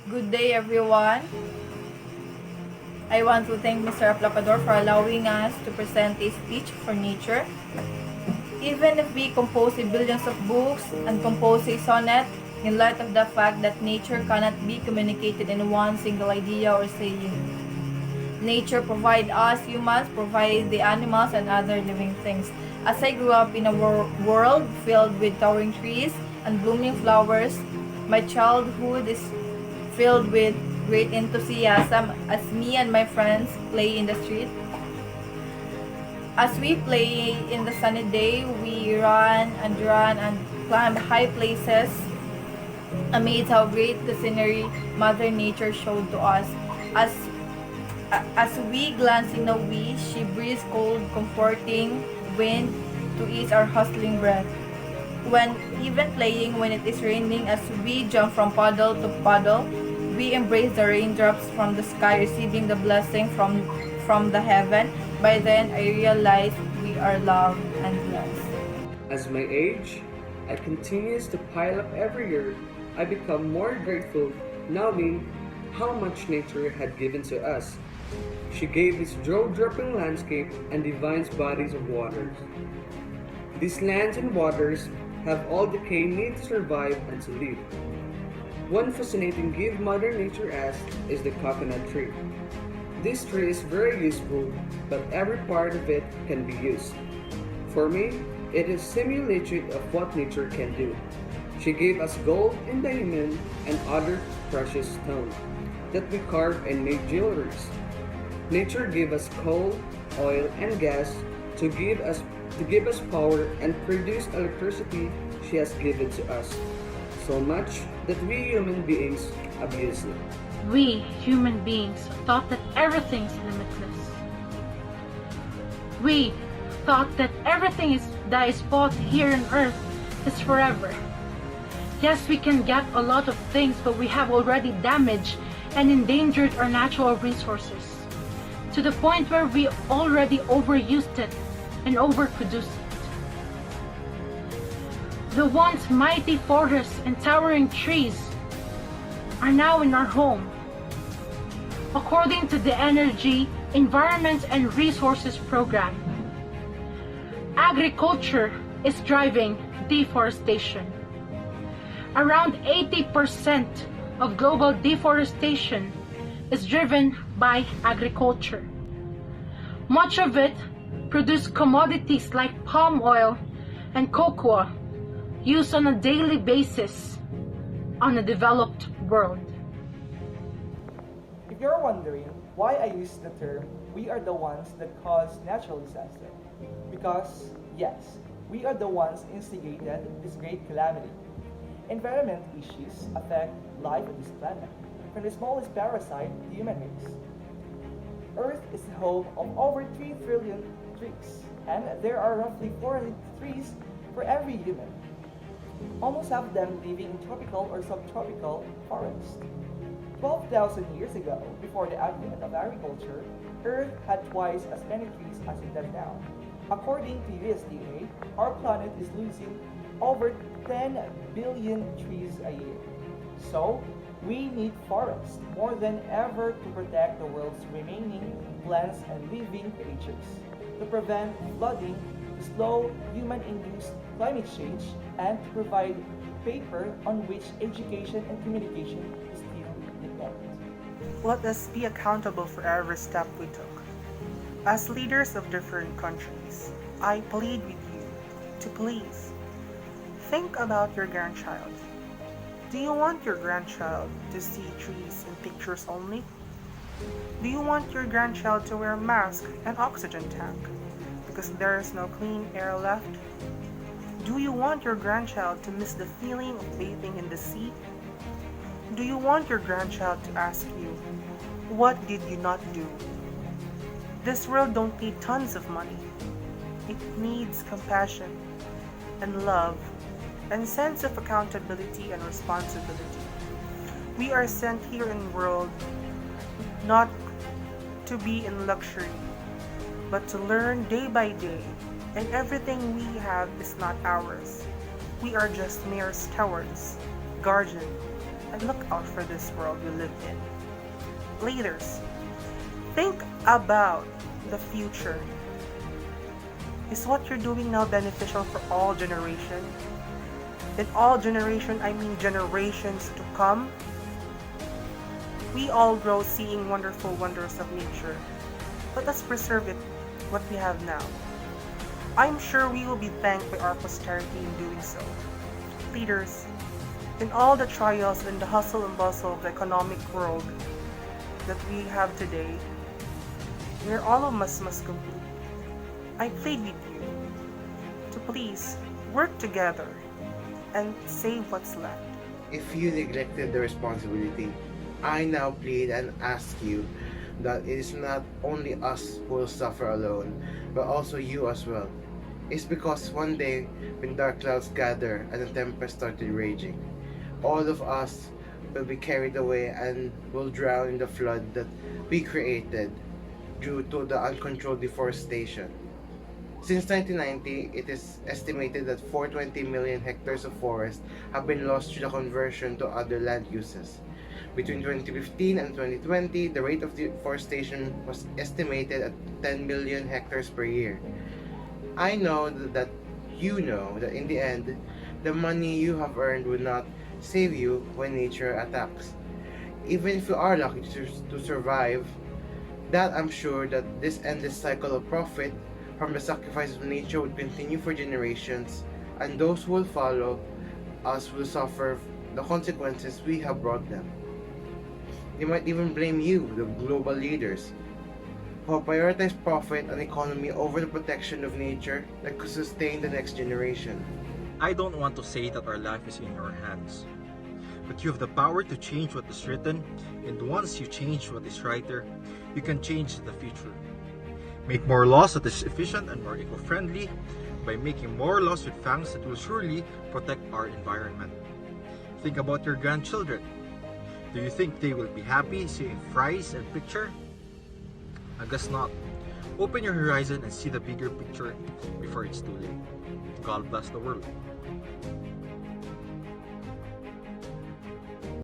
Good day, everyone. I want to thank Mr. Aplapador for allowing us to present a speech for nature. Even if we compose a billions of books and compose a sonnet, in light of the fact that nature cannot be communicated in one single idea or saying. Nature provides us humans, provides the animals and other living things. As I grew up in a world filled with towering trees and blooming flowers, my childhood is filled with great enthusiasm as me and my friends play in the street. As we play in the sunny day, we run and climb high places, amazed how great the scenery Mother Nature showed to us. As as we glance in a way, she breathes cold, comforting wind to ease our hustling breath. When even playing when it is raining, as we jump from puddle to puddle, we embrace the raindrops from the sky, receiving the blessing from the heaven. By then, I realize we are loved and blessed. As my age continues to pile up every year, I become more grateful knowing how much nature had given to us. She gave this jaw-dropping landscape and divine bodies of waters. These lands and waters have all the decay need to survive and to live. One fascinating gift Mother Nature has is the coconut tree. This tree is very useful, but every part of it can be used. For me, it is simulation of what nature can do. She gave us gold and diamond and other precious stones that we carve and make jewelries. Nature gave us coal, oil, and gas to give us power and produce electricity. She has given to us so much that we human beings abuse it. We, human beings, thought that everything's limitless. We thought that that is bought here on earth is forever. Yes, we can get a lot of things, but we have already damaged and endangered our natural resources to the point where we already overused it and overproduced it. The once mighty forests and towering trees are now in our home. According to the Energy, Environment and Resources Program, agriculture is driving deforestation. Around 80% of global deforestation is driven by agriculture. Much of it produces commodities like palm oil and cocoa used on a daily basis on a developed world. If you're wondering why I use the term, we are the ones that cause natural disaster. Because, yes, we are the ones instigated this great calamity. Environment issues affect life on this planet, from the smallest parasite to human race. Earth is the home of over 3 trillion trees, and there are roughly 400 trees for every human. Almost half of them living in tropical or subtropical forests. 12,000 years ago, before the advent of agriculture, Earth had twice as many trees as it does now. According to USDA, our planet is losing over 10 billion trees a year. So, we need forests more than ever to protect the world's remaining plants and living creatures, to prevent flooding, to slow human-induced climate change, and to provide paper on which education and communication still depend. Let us be accountable for every step we took. As leaders of different countries, I plead with you to please think about your grandchild. Do you want your grandchild to see trees in pictures only? Do you want your grandchild to wear a mask and oxygen tank because there is no clean air left? Do you want your grandchild to miss the feeling of bathing in the sea? Do you want your grandchild to ask you, what did you not do? This world don't need tons of money. It needs compassion and love and sense of accountability and responsibility. We are sent here in the world not to be in luxury, but to learn day by day, and everything we have is not ours. We are just mere stewards, guardians, and look out for this world we live in. Leaders, think about the future. Is what you're doing now beneficial for all generations? In all generation, I mean generations to come. We all grow seeing wonderful wonders of nature. Let us preserve it, what we have now. I'm sure we will be thanked by our posterity in doing so. Leaders, in all the trials and the hustle and bustle of the economic world that we have today, where all of us must compete, I plead with you to please work together and save what's left. If you neglected the responsibility, I now plead and ask you that it is not only us who will suffer alone, but also you as well. It's because one day, when dark clouds gather and the tempest started raging, all of us will be carried away and will drown in the flood that we created due to the uncontrolled deforestation. Since 1990, it is estimated that 420 million hectares of forest have been lost through the conversion to other land uses. Between 2015 and 2020, the rate of deforestation was estimated at 10 million hectares per year. I know that you know that in the end, the money you have earned will not save you when nature attacks. Even if you are lucky to survive, that I'm sure that this endless cycle of profit from the sacrifice of nature would continue for generations, and those who will follow us will suffer the consequences we have brought them. They might even blame you, the global leaders, who have prioritized profit and economy over the protection of nature that could sustain the next generation. I don't want to say that our life is in your hands, but you have the power to change what is written, and once you change what is writer, you can change the future. Make more laws that is efficient and more eco-friendly by making more laws with fangs that will surely protect our environment. Think about your grandchildren. Do you think they will be happy seeing fries and picture? I guess not. Open your horizon and see the bigger picture before it's too late. God bless the world.